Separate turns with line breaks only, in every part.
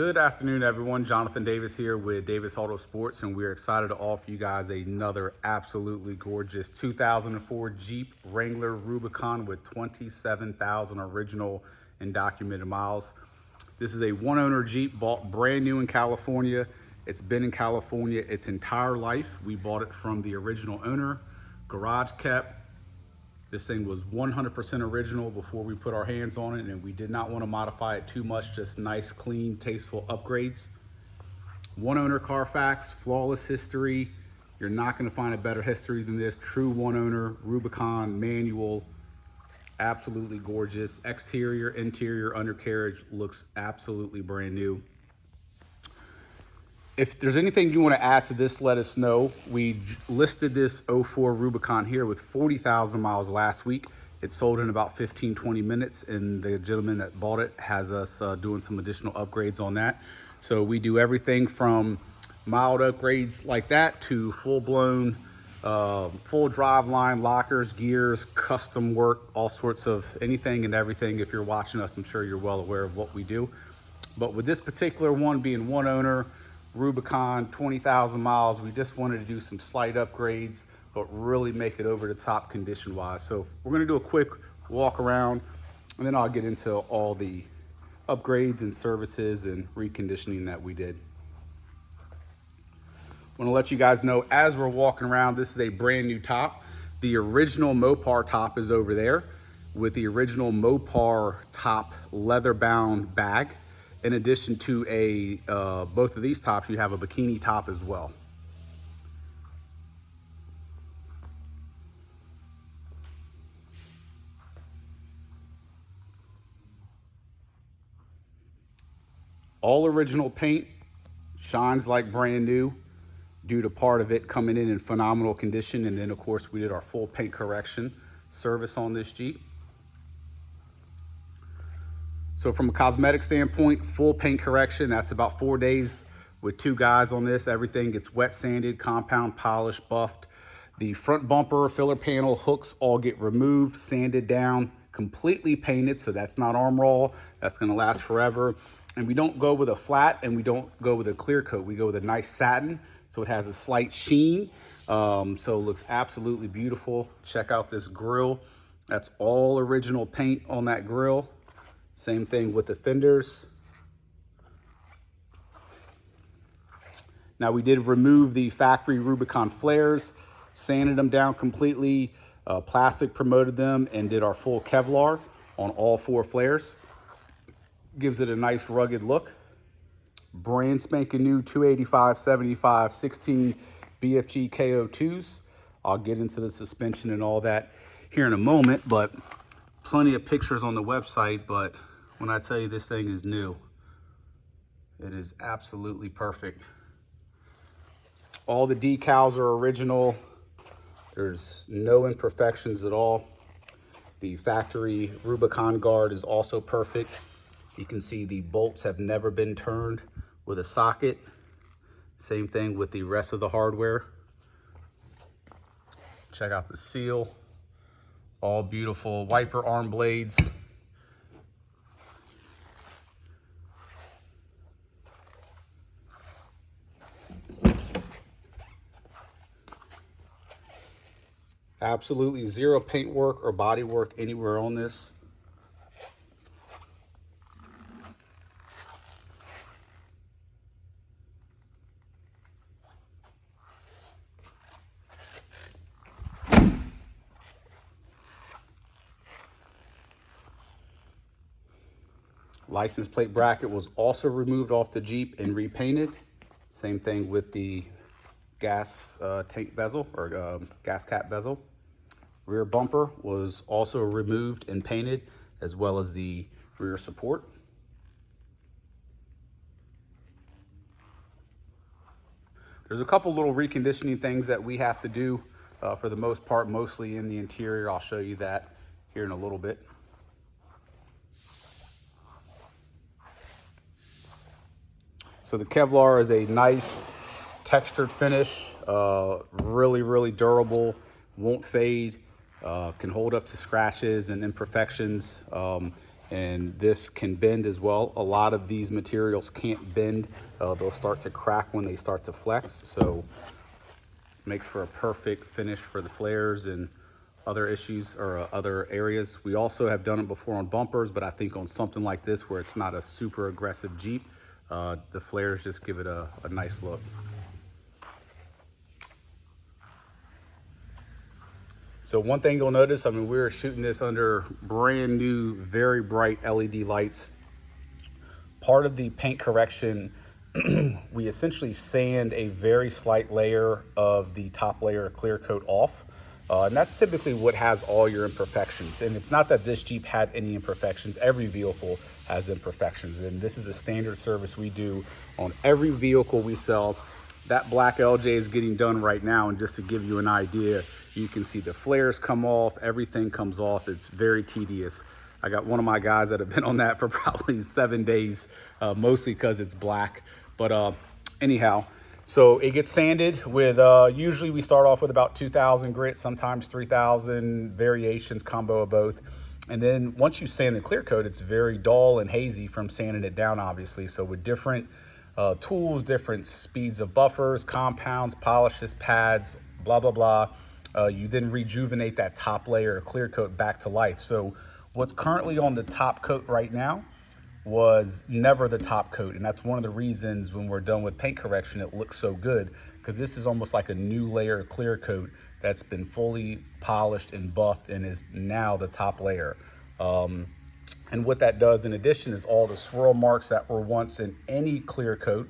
Good afternoon, everyone. Jonathan Davis here with Davis Autosports, and we're excited to offer you guys another absolutely gorgeous 2004 Jeep Wrangler Rubicon with 27,000 original and documented miles. This is a one-owner Jeep bought brand new in California. It's been in California its entire life. We bought it from the original owner, garage kept. This thing was 100% original before we put our hands on it, and we did not want to modify it too much, just nice, clean, tasteful upgrades. One owner Carfax, flawless history. You're not going to find a better history than this. True one owner, Rubicon, manual, absolutely gorgeous. Exterior, interior, undercarriage looks absolutely brand new. If there's anything you want to add to this, let us know. We listed this 04 Rubicon here with 40,000 miles last week. It sold in about 15-20 minutes, and the gentleman that bought it has us doing some additional upgrades on that. So we do everything from mild upgrades like that to full-blown full drive line, lockers, gears, custom work, all sorts of anything and everything. If you're watching us, I'm sure you're well aware of what we do. But with this particular one being one owner, Rubicon, 20,000 miles, we just wanted to do some slight upgrades, but really make it over the top condition wise. So we're gonna do a quick walk around, and then I'll get into all the upgrades and services and reconditioning that we did. I wanna let you guys know, as we're walking around, this is a brand new top. The original Mopar top is over there with the original Mopar top leather bound bag. In addition to both of these tops, you have a bikini top as well. All original paint, shines like brand new due to part of it coming in phenomenal condition. And then of course we did our full paint correction service on this Jeep. So from a cosmetic standpoint, full paint correction, that's about 4 days with 2 guys on this. Everything gets wet sanded, compound polished, buffed. The front bumper, filler panel, hooks all get removed, sanded down, completely painted. So that's not arm roll, that's gonna last forever. And we don't go with a flat, and we don't go with a clear coat. We go with a nice satin, so it has a slight sheen. So it looks absolutely beautiful. Check out this grill. That's all original paint on that grill. Same thing with the fenders. Now we did remove the factory Rubicon flares, sanded them down completely, plastic promoted them, and did our full Kevlar on all 4 flares. Gives it a nice rugged look. Brand spanking new 285/75 16 BFG KO2s. I'll get into the suspension and all that here in a moment, but plenty of pictures on the website. But when I tell you this thing is new, it is absolutely perfect. All the decals are original. There's no imperfections at all. The factory Rubicon guard is also perfect. You can see the bolts have never been turned with a socket. Same thing with the rest of the hardware. Check out the seal. All beautiful wiper arm blades. Absolutely zero paint work or body work anywhere on this. License plate bracket was also removed off the Jeep and repainted. Same thing with the gas tank bezel or gas cap bezel. Rear bumper was also removed and painted, as well as the rear support. There's a couple little reconditioning things that we have to do for the most part, mostly in the interior. I'll show you that here in a little bit. So the Kevlar is a nice textured finish, really, really durable, won't fade, can hold up to scratches and imperfections. and this can bend as well. A lot of these materials can't bend. They'll start to crack when they start to flex, so makes for a perfect finish for the flares and other issues or other areas. We also have done it before on bumpers, but I think on something like this where it's not a super aggressive Jeep, the flares just give it a nice look. So one thing you'll notice, I mean, we were shooting this under brand new, very bright LED lights. Part of the paint correction, we essentially sand a very slight layer of the top layer of clear coat off. And that's typically what has all your imperfections. And it's not that this Jeep had any imperfections. Every vehicle has imperfections. And this is a standard service we do on every vehicle we sell. That black LJ is getting done right now. And just to give you an idea, you can see the flares come off, everything comes off. It's very tedious. I got one of my guys that have been on that for probably 7 days, mostly because it's black. But anyhow, so it gets sanded with, usually we start off with about 2,000 grit, sometimes 3,000, variations, combo of both. And then once you sand the clear coat, it's very dull and hazy from sanding it down, obviously. So with different tools, different speeds of buffers, compounds, polishes, pads, blah, blah, blah, you then rejuvenate that top layer of clear coat back to life. So what's currently on the top coat right now was never the top coat, and that's one of the reasons when we're done with paint correction it looks so good, because this is almost like a new layer of clear coat that's been fully polished and buffed and is now the top layer. And what that does in addition is all the swirl marks that were once in any clear coat,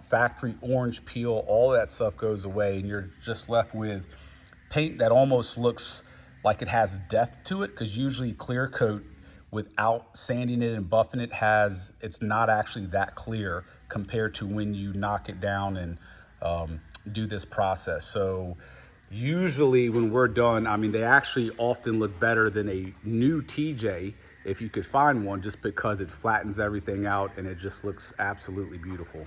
factory orange peel, all that stuff goes away, and you're just left with paint that almost looks like it has depth to it, because usually clear coat without sanding it and buffing it it's not actually that clear compared to when you knock it down and do this process. So usually when we're done, I mean, they actually often look better than a new TJ if you could find one, just because it flattens everything out and it just looks absolutely beautiful.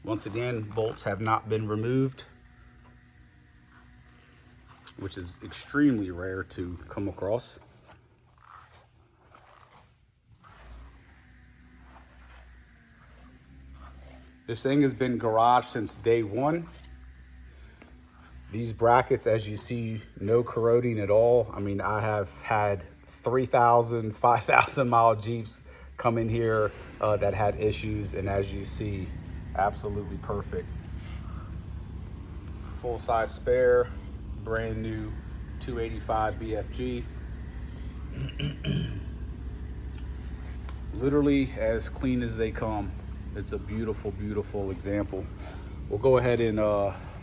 Once again, bolts have not been removed, which is extremely rare to come across. This thing has been garaged since day one. These brackets, as you see, no corroding at all. I mean, I have had 3,000, 5,000 mile Jeeps come in here that had issues, and as you see, absolutely perfect. Full size spare, brand new 285 BFG. Literally as clean as they come. It's a beautiful, beautiful example. We'll go ahead and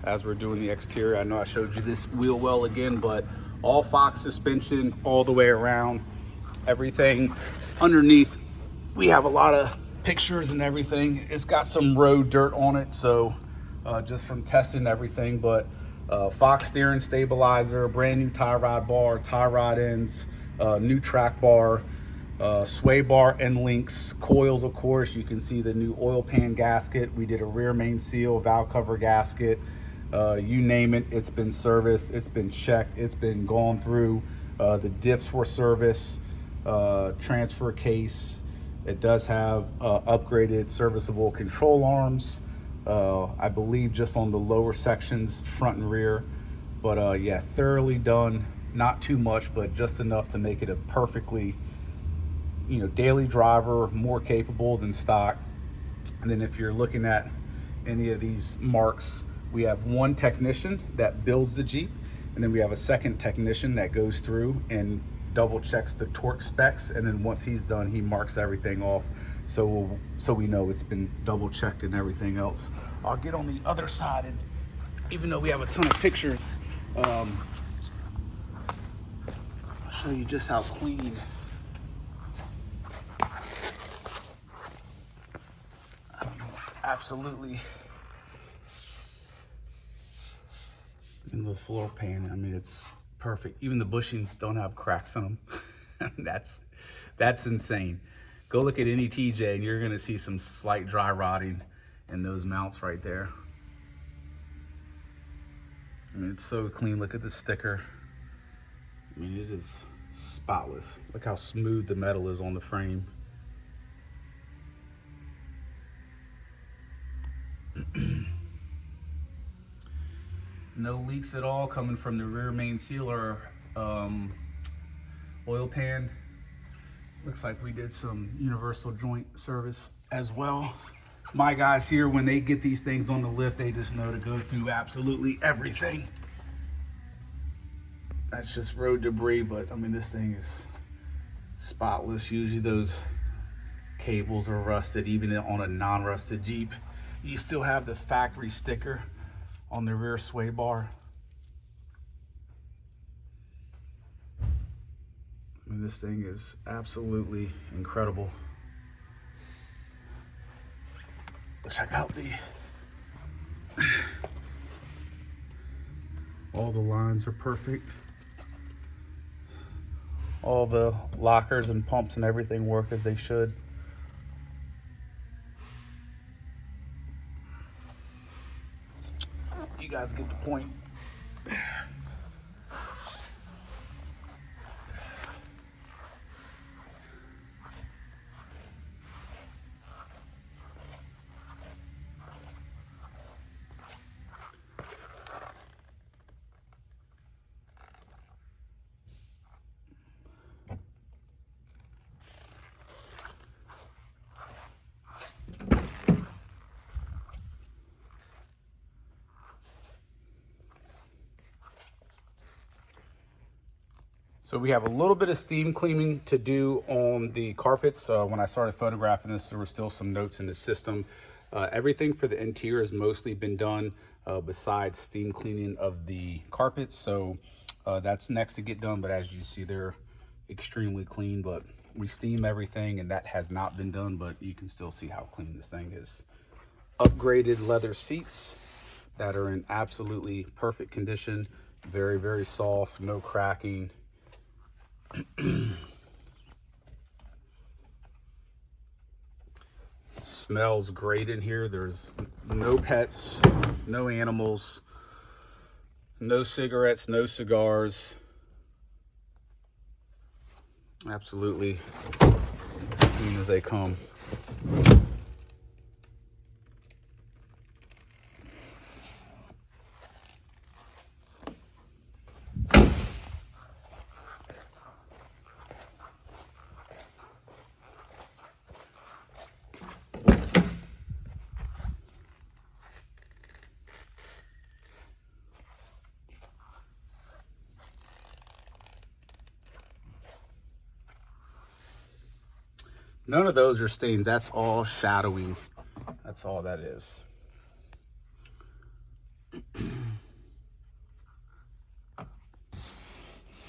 as we're doing the exterior, I know I showed you this wheel well again, but all Fox suspension all the way around, everything underneath. We have a lot of pictures and everything. It's got some road dirt on it, so just from testing everything, but Fox steering stabilizer, brand new tie rod bar, tie rod ends, new track bar, sway bar end links, coils, of course. You can see the new oil pan gasket. We did a rear main seal, valve cover gasket, you name it, it's been serviced, it's been checked, it's been gone through. The diffs were serviced, transfer case. It does have upgraded serviceable control arms, I believe just on the lower sections, front and rear. But yeah, thoroughly done. Not too much, but just enough to make it a perfectly, daily driver, more capable than stock. And then if you're looking at any of these marks, we have one technician that builds the Jeep, and then we have a second technician that goes through and double checks the torque specs, and then once he's done, he marks everything off, so we know it's been double checked and everything else. I'll get on the other side, and even though we have a ton of pictures, I'll show you just how clean. I mean, it's absolutely in the floor pan. I mean, it's perfect. Even the bushings don't have cracks on them. That's insane. Go look at any TJ and you're gonna see some slight dry rotting in those mounts right there. I mean, it's so clean. Look at the sticker. I mean, it is spotless. Look how smooth the metal is on the frame. No leaks at all coming from the rear main sealer oil pan. Looks like we did some universal joint service as well. My guys here, when they get these things on the lift, they just know to go through absolutely everything. That's just road debris, but I mean, this thing is spotless. Usually those cables are rusted, even on a non-rusted Jeep. You still have the factory sticker on the rear sway bar. I mean, this thing is absolutely incredible. Check out all the lines are perfect. All the lockers and pumps and everything work as they should. You guys get the point. So we have a little bit of steam cleaning to do on the carpets. When I started photographing this, there were still some notes in the system. Everything for the interior has mostly been done besides steam cleaning of the carpets. So that's next to get done, but as you see, they're extremely clean. But we steam everything, and that has not been done, but you can still see how clean this thing is. Upgraded leather seats that are in absolutely perfect condition. Very, very soft, no cracking. Smells great in here. There's no pets, no animals, no cigarettes, no cigars. Absolutely as clean as they come. None of those are stains. That's all shadowing. That's all that is.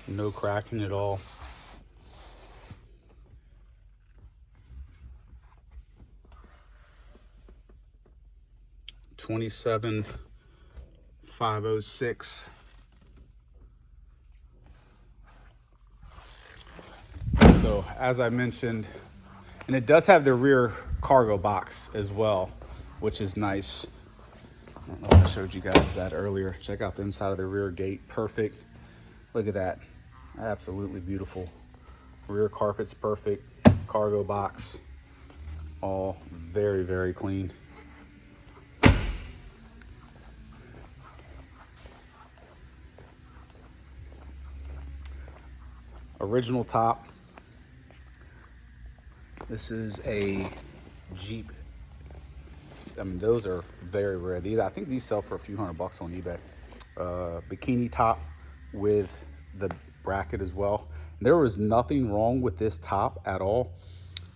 No cracking at all. $27,506. So as I mentioned, and it does have the rear cargo box as well, which is nice. I don't know if I showed you guys that earlier. Check out the inside of the rear gate. Perfect. Look at that. Absolutely beautiful. Rear carpet's perfect. Cargo box. All very, very clean. Original top. This is a Jeep. I mean, those are very rare. I think these sell for a few $100 on eBay. Bikini top with the bracket as well. There was nothing wrong with this top at all,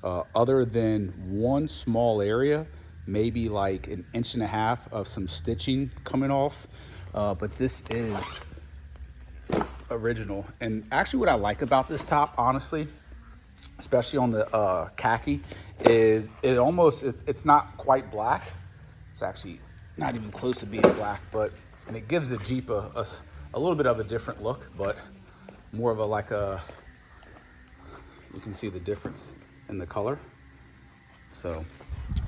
other than one small area, maybe like 1.5 inches of some stitching coming off. But this is original. And actually what I like about this top, honestly, especially on the khaki, is it's not quite black. It's actually not even close to being black, and it gives the Jeep a little bit of a different look, but more of you can see the difference in the color. So,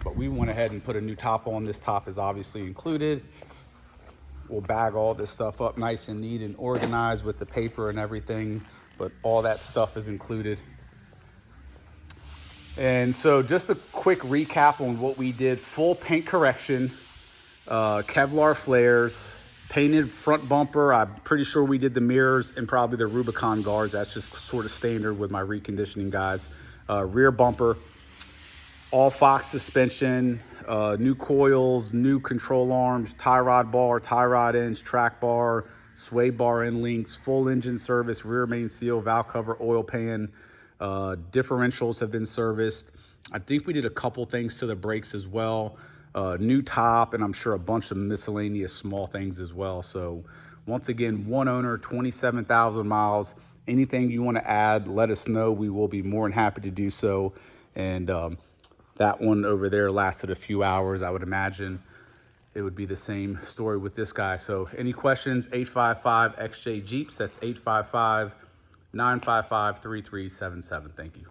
but we went ahead and put a new top on. This top is obviously included. We'll bag all this stuff up nice and neat and organized with the paper and everything, but all that stuff is included. And so just a quick recap on what we did. Full paint correction, Kevlar flares, painted front bumper. I'm pretty sure we did the mirrors and probably the Rubicon guards. That's just sort of standard with my reconditioning guys. Rear bumper, all Fox suspension, new coils, new control arms, tie rod bar, tie rod ends, track bar, sway bar end links, full engine service, rear main seal, valve cover, oil pan. Differentials have been serviced. I think we did a couple things to the brakes as well. New top, and I'm sure a bunch of miscellaneous small things as well. So once again, one owner, 27,000 miles. Anything you want to add, let us know. We will be more than happy to do so. And that one over there lasted a few hours. I would imagine it would be the same story with this guy. So any questions, 855-XJ Jeeps. That's 855-955-3377. Thank you.